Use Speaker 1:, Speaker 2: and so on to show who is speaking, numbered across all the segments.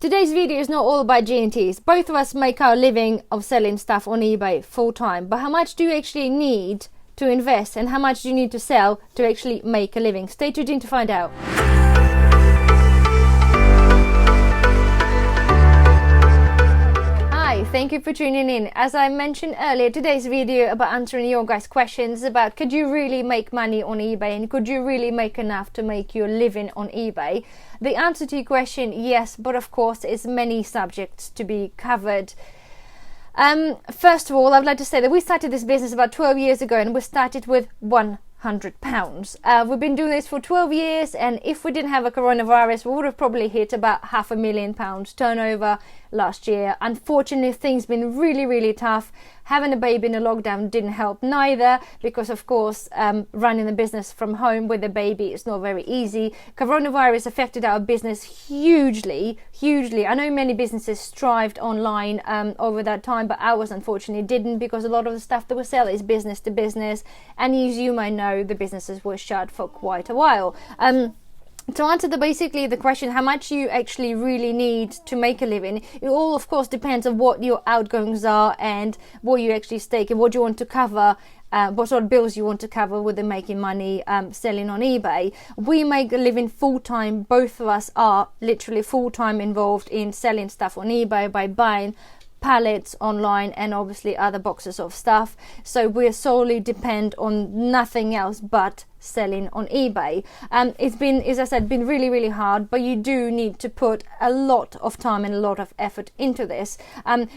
Speaker 1: Today's video is not all about G&Ts. Both of us make our living of selling stuff on eBay full time, but how much do you actually need to invest and how much do you need to sell to actually make a living? Stay tuned in to find out. Thank you for tuning in. As I mentioned earlier, today's video about answering your guys' questions about could you really make money on eBay and could you really make enough to make your living on eBay? The answer to your question, yes, but of course there's many subjects to be covered. First of all, I would like to say that we started this business about 12 years ago and we started with £100. We've been doing this for 12 years, and if we didn't have a coronavirus, we would have probably hit about £500,000 turnover last year. Unfortunately, things been really tough. Having a baby in a lockdown didn't help neither, because of course running the business from home with a baby is not very easy. Coronavirus affected our business hugely. I know many businesses thrived online over that time, but ours unfortunately didn't, because a lot of the stuff that we sell is business to business, and as you might know, the businesses were shut for quite a while. To answer basically the question how much you actually really need to make a living, it all of course depends on what your outgoings are and what you actually stake and what you want to cover, what sort of bills you want to cover with the making money selling on eBay. We make a living full time. Both of us are literally full time involved in selling stuff on eBay by buying pallets online and obviously other boxes of stuff. So we solely depend on nothing else but selling on eBay. It's been, as I said, been really hard, but you do need to put a lot of time and a lot of effort into this.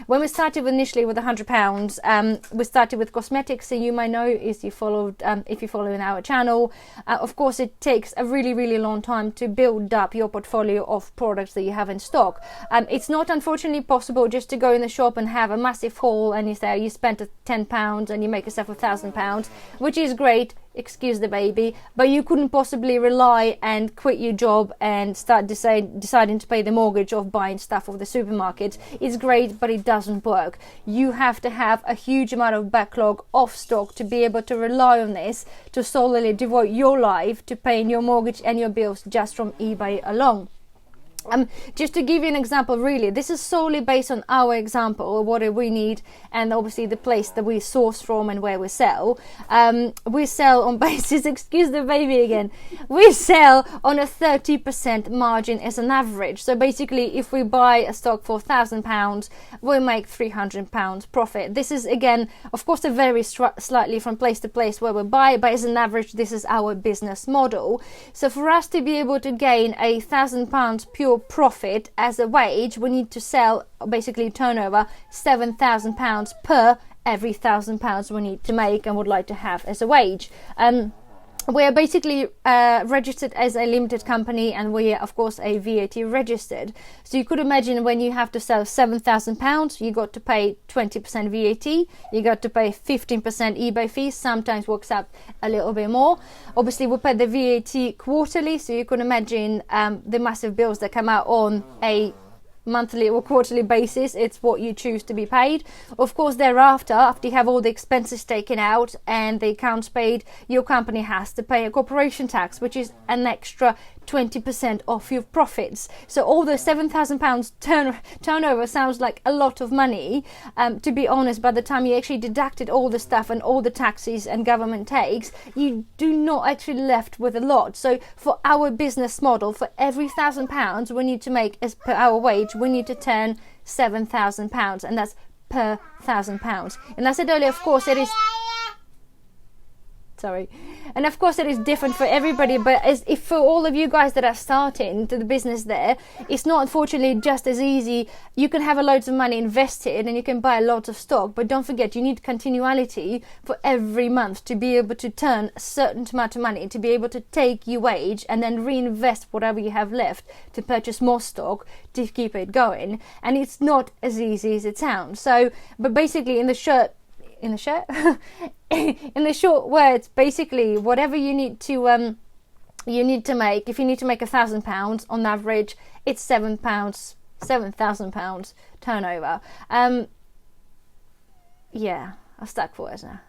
Speaker 1: When we started initially with £100, we started with cosmetics, so you might know if you followed, if you're following our channel. Of course, it takes a really long time to build up your portfolio of products that you have in stock. It's not unfortunately possible just to go in the shop and have a massive haul and you say you spent £10 and you make yourself £1,000, which is great. Excuse the baby, but you couldn't possibly rely and quit your job and start deciding to pay the mortgage of buying stuff off the supermarket. It's great, but it doesn't work. You have to have a huge amount of backlog of stock to be able to rely on this to solely devote your life to paying your mortgage and your bills just from eBay alone. Just to give you an example, really, this is solely based on our example of what we need and obviously the place that we source from and where we sell. We sell on basis, excuse the baby again, we sell on a 30% margin as an average. So basically, if we buy a stock for £1,000, we make £300 profit. This is again, of course, it varies slightly from place to place where we buy, but as an average, this is our business model. So for us to be able to gain £1,000 pure profit as a wage, we need to sell, basically turnover, £7,000 per every £1,000 we need to make and would like to have as a wage. We are basically registered as a limited company, and we are of course a VAT registered. So you could imagine when you have to sell £7,000, you got to pay 20% VAT, you got to pay 15% eBay fees, sometimes works out a little bit more. Obviously we pay the VAT quarterly, so you can imagine the massive bills that come out on a monthly or quarterly basis. It's what you choose to be paid. Of course, thereafter, after you have all the expenses taken out and the accounts paid, your company has to pay a corporation tax, which is an extra 20% off your profits. So all the £7,000 turnover sounds like a lot of money. To be honest, by the time you actually deducted all the stuff and all the taxes and government takes, you do not actually left with a lot. So for our business model, for every £1,000 we need to make as per our wage, we need to turn £7,000, and that's per £1,000. And I said earlier, of course, it is. Sorry. And of course it is different for everybody, but as if for all of you guys that are starting to the business there, it's not unfortunately just as easy. You can have a loads of money invested and you can buy a lot of stock, but don't forget you need continuality for every month to be able to turn a certain amount of money, to be able to take your wage and then reinvest whatever you have left to purchase more stock to keep it going. And it's not as easy as it sounds. So, but basically in the short words, basically whatever you need to make, if you need to make £1,000 on average, it's £7,000 turnover. Yeah, I'm stuck for words now.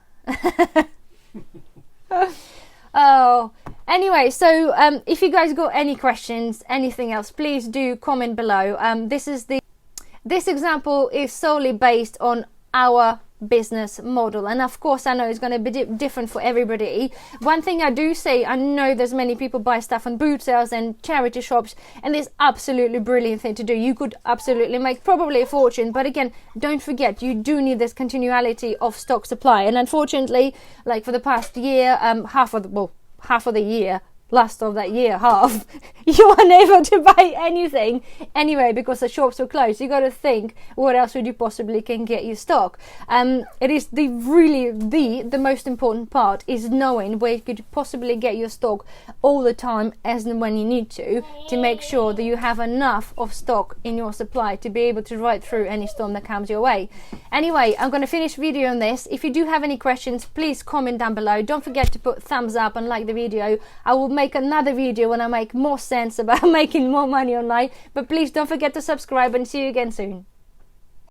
Speaker 1: Oh, Anyway, so if you guys got any questions, anything else, please do comment below. This example is solely based on our business model, and of course I know it's going to be different for everybody. One thing I do say, I know there's many people buy stuff on boot sales and charity shops, and it's absolutely brilliant thing to do. You could absolutely make probably a fortune, but again, don't forget you do need this continuality of stock supply. And unfortunately, like for the past year, half of the year, last of that year half, you were unable to buy anything anyway because the shops were closed. You got to think, what else would you possibly can get you stock? It is the most important part is knowing where you could possibly get your stock all the time as and when you need to make sure that you have enough of stock in your supply to be able to ride through any storm that comes your way. Anyway, I'm going to finish video on this. If you do have any questions, please comment down below. Don't forget to put thumbs up and like the video. I will make another video when I make more sense about making more money online, but please don't forget to subscribe, and see you again soon.